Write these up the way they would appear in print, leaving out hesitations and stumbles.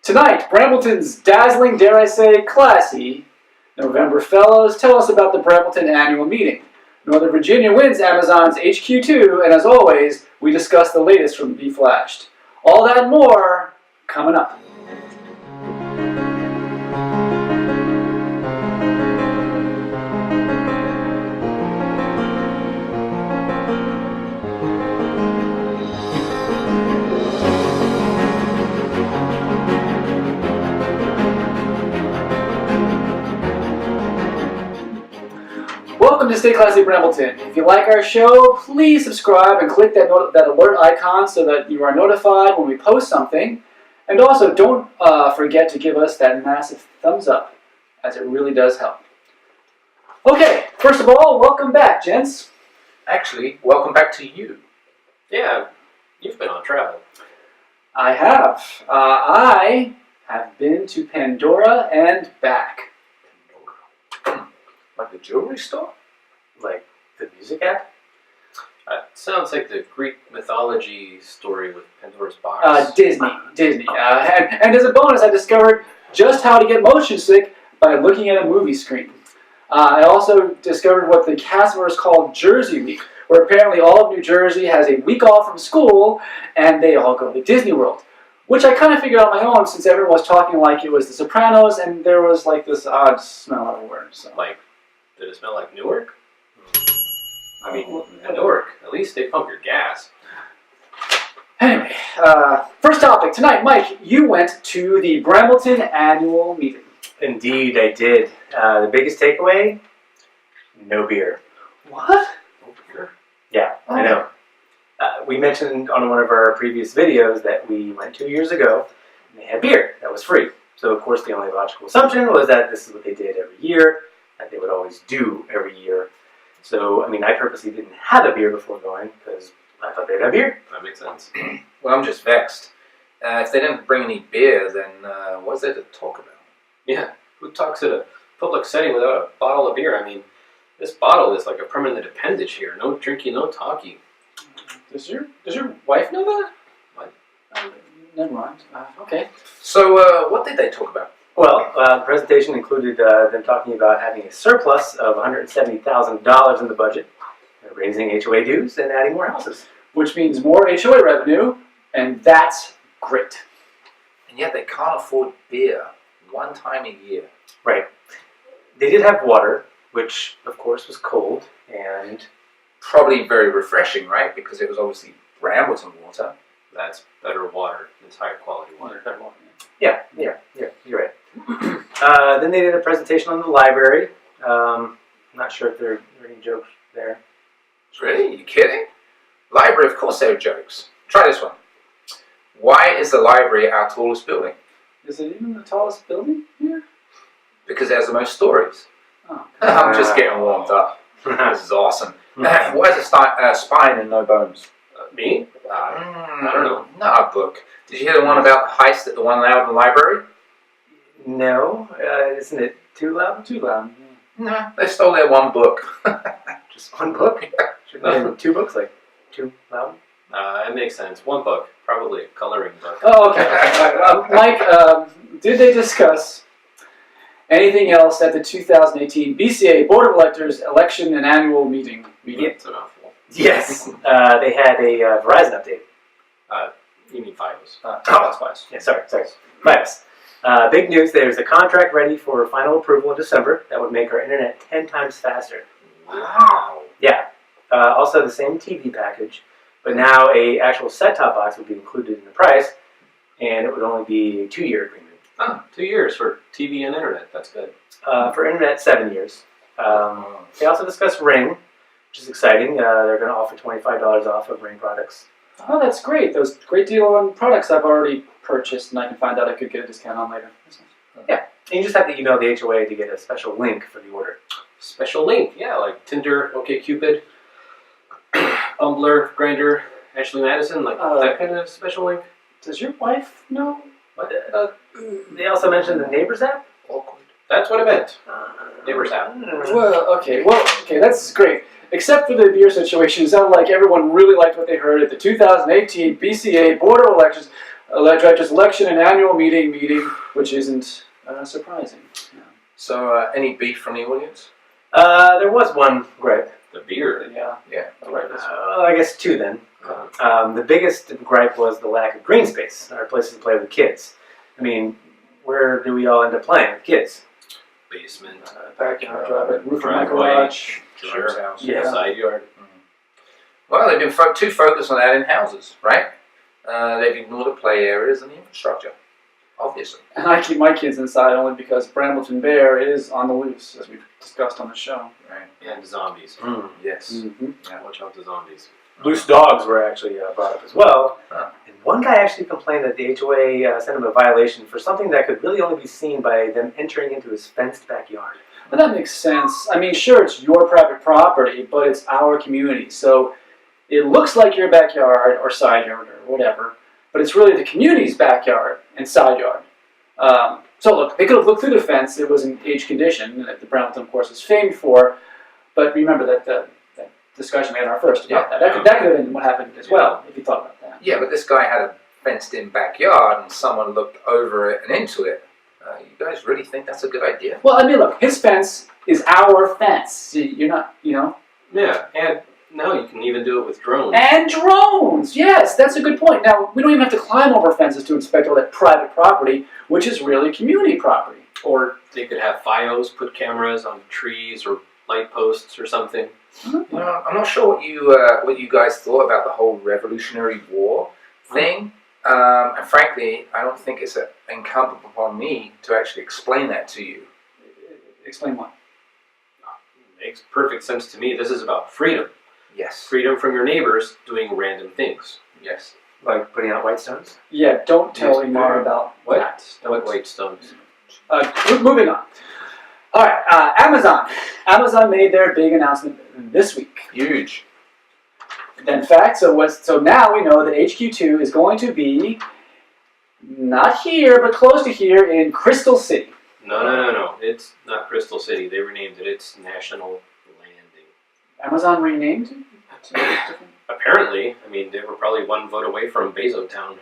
Tonight, Brambleton's dazzling, dare I say, classy November Fellows tell us about the Brambleton annual meeting. Northern Virginia wins Amazon's HQ2, and as always, we discuss the latest from Be Flashed. All that and more coming up. Welcome to Stay Classy Brambleton. If you like our show, please subscribe and click that alert icon so that you are notified when we post something. And also, don't forget to give us that massive thumbs up, as it really does help. Okay, first of all, welcome back, gents. Actually, welcome back to you. Yeah, you've been on travel. I have. I have been to Pandora and back. Like the jewelry store? Like the music app? Sounds like the Greek mythology story with Pandora's box. Disney. And as a bonus, I discovered just how to get motion sick by looking at a movie screen. I also discovered what the customers call Jersey Week, where apparently all of New Jersey has a week off from school, and they all go to Disney World. Which I kind of figured out on my own, since everyone was talking like it was The Sopranos, and there was like this odd smell everywhere. So. Did it smell like Newark? I mean, Newark. At least they pump your gas. Anyway, first topic tonight. Mike, you went to the Brambleton annual meeting. Indeed, I did. The biggest takeaway? No beer. What? No beer? Yeah, I know. We mentioned on one of our previous videos that we went 2 years ago and they had beer that was free. So, of course, the only logical assumption was that this is what they did every year, that they would always do every year. So, I mean, I purposely didn't have a beer before going because I thought they'd have beer. That makes sense. Well, I'm just vexed. If they didn't bring any beer, then what's there to talk about? Yeah, who talks at a public setting without a bottle of beer? I mean, this bottle is like a permanent appendage here. No drinking, no talking. Does your wife know that? What? Never mind. Okay. So, what did they talk about? Well, the presentation included them talking about having a surplus of $170,000 in the budget, raising HOA dues, and adding more houses. Which means more HOA revenue, and that's great. And yet they can't afford beer one time a year. Right. They did have water, which, of course, was cold, and Probably very refreshing, right? Because it was obviously Brambleton water. That's better water. It's higher quality water. yeah, you're right. Then they did a presentation on the library. I'm not sure if there are any jokes there. Really? You kidding? Library, of course there are jokes. Try this one. Why is the library our tallest building? Is it even the tallest building here? Because it has the most stories. Oh. I'm just getting warmed up. This is awesome. Why is a spine and no bones? Me? I don't know. Not a book. Did you hear the one about the heist at the one loud in the library? No, isn't it too loud? Too loud. No, they stole their one book. Just one book? And 2 books, like too loud? It makes sense. One book. Probably a coloring book. Oh, okay. Mike, did they discuss anything else at the 2018 BCA Board of Electors election and annual meeting? It's a mouthful. Yes. They had a Verizon update. You mean FiOS. That's FiOS. Yeah, sorry. FiOS. Big news, there's a contract ready for final approval in December that would make our internet 10 times faster. Wow. Yeah. Also the same TV package, but now a actual set-top box would be included in the price, and it would only be a 2-year agreement. Oh, 2 years for TV and internet. That's good. For internet, 7 years. They also discussed Ring, which is exciting. They're going to offer $25 off of Ring products. Oh, that's great. Those great deal on products I've already purchased, and I can find out I could get a discount on later. Yeah, and you just have to email the HOA to get a special link for the order. Special link, yeah, like Tinder, OkCupid, Tumblr, Grindr, Ashley Madison, like that kind of special link. Does your wife know? What? They also mentioned the Neighbors app. Awkward. That's what I meant. Neighbors app. Well, okay, that's great. Except for the beer situation, it sounded like everyone really liked what they heard at the 2018 BCA Board of Elections, director's election and annual meeting, which isn't surprising. Yeah. So, any beef from the audience? There was one gripe. The beer. Yeah. Yeah. Right. I guess two then. The biggest gripe was the lack of green space, or places to play with the kids. I mean, where do we all end up playing with kids? Basement. Backyard, driveway, roof of my Driveway. garage. Sure. House. Yeah. Side yard. Well, they've been too focused on adding houses, right? They've ignored the play areas and the infrastructure, obviously. And I keep my kids inside only because Brambleton Bear is on the loose, as we've discussed on the show. Right. And zombies. Yes. Mm-hmm. Yeah, watch out the zombies. Loose dogs were actually brought up as well. Huh. And one guy actually complained that the HOA sent him a violation for something that could really only be seen by them entering into his fenced backyard. And that makes sense. I mean, sure, it's your private property, but it's our community. So it looks like your backyard or side yard or whatever, but it's really the community's backyard and side yard. So look, they could have looked through the fence. It was in aged condition, that the Brambleton, of course, is famed for. But remember that discussion we had in our first about that. That could have been what happened as well, if you thought about that. Yeah, but this guy had a fenced-in backyard, and someone looked over it and into it. You guys really think that's a good idea? Well, I mean, look, his fence is our fence. See, you're not, you know. Yeah, and now you can even do it with drones. And drones! Yes, that's a good point. Now, we don't even have to climb over fences to inspect all that private property, which is really community property. Or they could have FiOS put cameras on trees or light posts or something. Well, I'm not sure what you guys thought about the whole Revolutionary War thing. And frankly, I don't think it's incumbent upon me to actually explain that to you. Explain what? Makes perfect sense to me. This is about freedom. Yes. Freedom from your neighbors doing random things. Yes. Like putting out white stones? Yeah, don't tell Yes, Imar about what? that. What white stones? Moving on. All right, Amazon. Amazon made their big announcement this week. Huge. In fact, so now we know that HQ2 is going to be not here, but close to here in Crystal City. No. It's not Crystal City. They renamed it. It's National Landing. Amazon renamed it? Apparently, I mean, they were probably one vote away from Bezotown.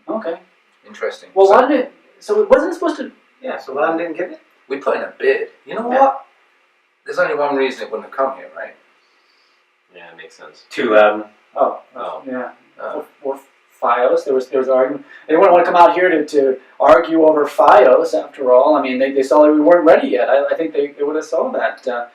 Okay. Interesting. Well, why did it? So it wasn't supposed to. Yeah, so Loudon didn't get it? We put in a bid. You know what? There's only one reason it wouldn't have come here, right? Yeah, it makes sense. Too loud. Oh. Yeah. Or FiOS. There was an argument. They wouldn't want to come out here to argue over FiOS. After all, I mean, they saw that we weren't ready yet. I think they would have saw that.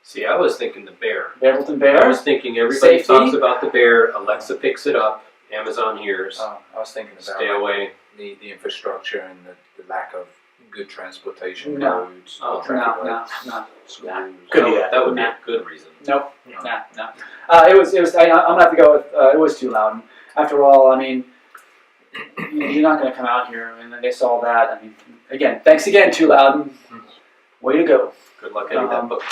See, I was thinking the bear. Brambleton I Bear. was thinking everybody Safety? talks about the bear. Alexa picks it up. Amazon hears. I was thinking about Stay away. the infrastructure and the lack of good transportation No. roads. No. Schools. Could be that. That would be Nah. a good reason. Nope. No. It was. I'm gonna have to go with. It was too loud. After all, I mean, you're not gonna come out here, and then they saw that. I mean, again, thanks again, Too Loud. Way to go. Good luck getting that book.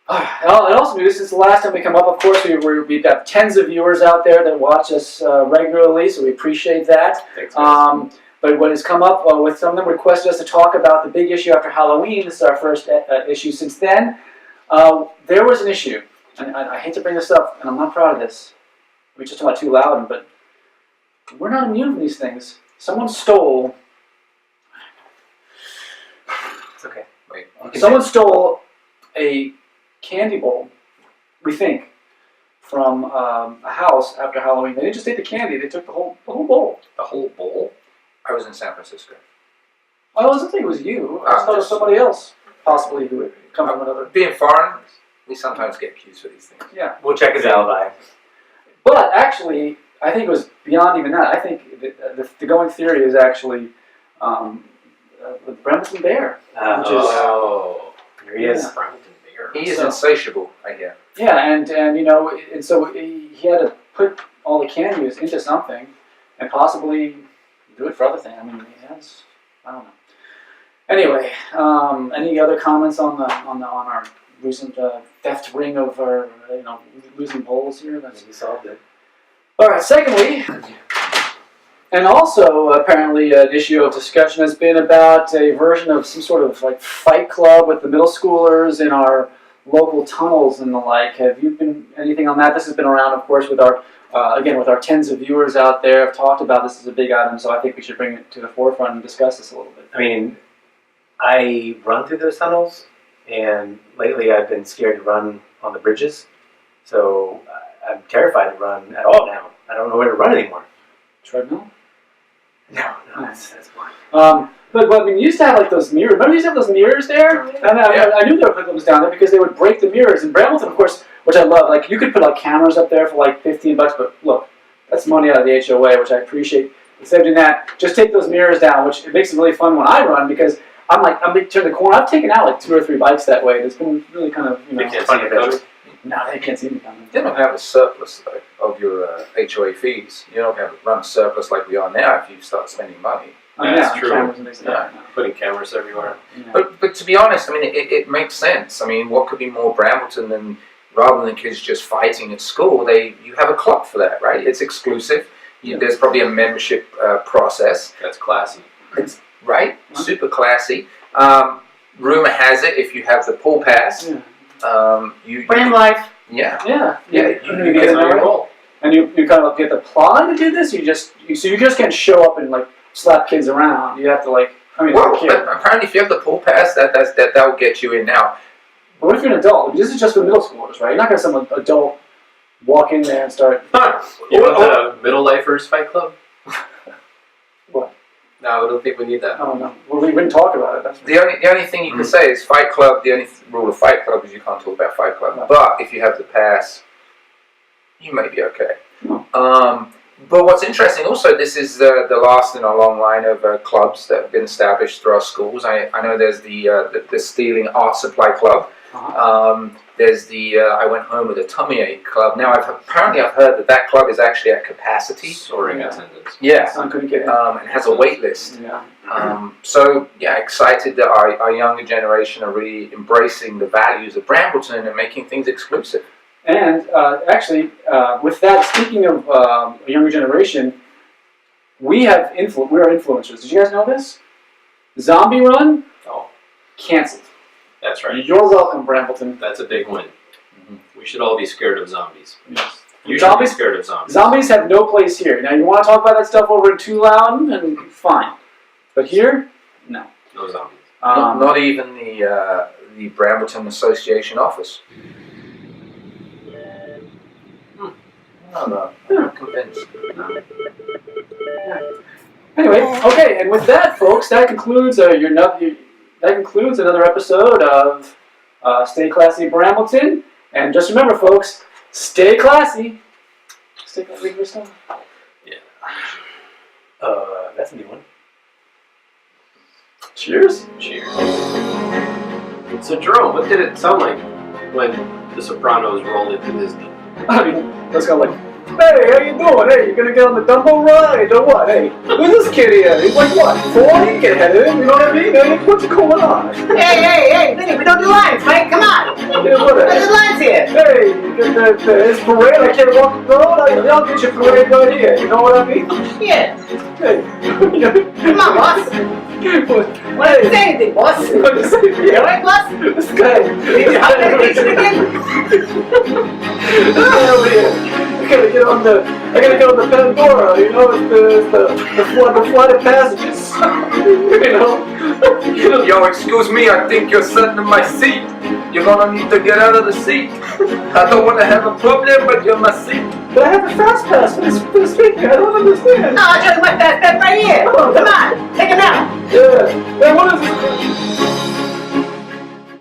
And also, this is the last time we come up. Of course, we've got tens of viewers out there that watch us regularly, so we appreciate that. Thanks, guys. But what has come up with some of them requested us to talk about the big issue after Halloween. This is our first issue since then. There was an issue, and I hate to bring this up, and I'm not proud of this. We just talked Too Loud, but we're not immune from these things. Someone stole. It's okay. Wait. Someone stole a candy bowl, we think, from a house after Halloween. They didn't just take the candy; they took the whole bowl. The whole bowl? I was in San Francisco. I wasn't thinking it was you. I thought it was somebody else, possibly who would come from another. Being foreign, we sometimes get accused for these things. Yeah, We'll check his alibi. but actually, I think it was beyond even that. I think the going theory is actually the Brambleton Bear. Which is- Oh. Here he is. Yeah. Brambleton Bear. He is So- insatiable, I hear. Yeah, and and so he had to put all the candies into something, and possibly do it for other things. I mean, I don't know. Anyway, any other comments on our recent theft ring of our losing bowls here? We solved it. All right. Secondly, and also apparently an issue of discussion has been about a version of some sort of like fight club with the middle schoolers in our local tunnels and the like. Have you been anything on that? This has been around, of course, with our again, with our tens of viewers out there, have talked about this as a big item, so I think we should bring it to the forefront and discuss this a little bit. I mean, I run through those tunnels, and lately I've been scared to run on the bridges. So I'm terrified to run at all now. I don't know where to run anymore. Treadmill? No, that's fine. But I mean, you used to have like those mirrors. Remember you used to have those mirrors there? And I knew there were hoodlums down there because they would break the mirrors. And Brambleton, of course, which I love, like you could put like cameras up there for like $15, but look, that's money out of the HOA, which I appreciate. Instead of doing that, just take those mirrors down, which it makes it really fun when I run because I'm turn the corner. I've taken out like 2 or 3 bikes that way. It's been really kind of They can't see you coming. No, they can't see me coming. You don't have a surplus though, of your HOA fees. You don't have to run a surplus like we are now if you start spending money. That's true. Cameras and things like that. Putting cameras everywhere. Yeah. But to be honest, I mean, it makes sense. I mean, what could be more Brambleton than rather than kids just fighting at school? You have a club for that, right? It's exclusive. There's probably a membership process. That's classy. It's right, super classy. Rumor has it, if you have the pool pass, Bram life. Yeah. You get get an roll. And you kind of get the apply to do this. So you just can't show up and like slap kids around. You have to like. I mean, well, apparently, if you have the pool pass, that will get you in now. But what if you're an adult? This is just for middle schoolers, right? You're not going to have some adult walk in there and start. You want the middle lifers fight club? What? No, I don't think we need that. Oh no. Well, we wouldn't talk about it. That's The only thing you can say is Fight Club. The only rule of Fight Club is you can't talk about Fight Club. No. But if you have the pass, you may be okay. No. But what's interesting also, this is the last in a long line of clubs that have been established through our schools. I know there's the Stealing Art Supply Club. There's the I Went Home with a Tummy Ache Club. Now apparently I've heard that club is actually at capacity. Soaring attendance. Yeah. Son couldn't get in. And has a wait list. Yeah. So yeah, excited that our younger generation are really embracing the values of Brambleton and making things exclusive. And actually, with that, speaking of a younger generation, we are influencers. Did you guys know this? Zombie Run? Oh. Canceled. That's right. You're welcome, Brambleton. That's a big win. We should all be scared of zombies. Yes. You should be scared of zombies. Zombies have no place here. Now, you want to talk about that stuff over in Too Loud, and fine. But here, no. No zombies. Not even the Brambleton Association office. No, I'm convinced. Anyway, okay, and with that, folks, that concludes another episode of Stay Classy Brambleton. And just remember, folks, stay classy. Stay classy for stuff. Yeah. That's a new one. Cheers. Cheers. So, Jerome, what did it sound like when The Sopranos rolled into Disney? I mean, that's kind of like, hey, how you doing? Hey, you gonna get on the Dumbo ride or what? Hey, who's this kid here? He's like, what, 40? Get ahead of him, you know what I mean? Hey, what's going on? Hey, Vinny, we don't do lines, right? Come on. Yeah, what There's lines here. Hey, you get this parade, I can't walk the road, I'll get your parade right here, you know what I mean? Yeah. Hey. Come on, boss. What did you say anything, boss? What did you say? You alright, boss? This guy. How can I get you again? Over here. I gotta get on the Pandora, you know, it's the flight of passages. you know. Yo, excuse me, I think you're sitting in my seat. You're gonna need to get out of the seat. I don't want to have a problem, but you're my seat. But I have a fast pass for this weekend, I don't understand. No, I'll tell you my fast pass right here. Oh, Come on, take him out. Yeah. Hey, what is this?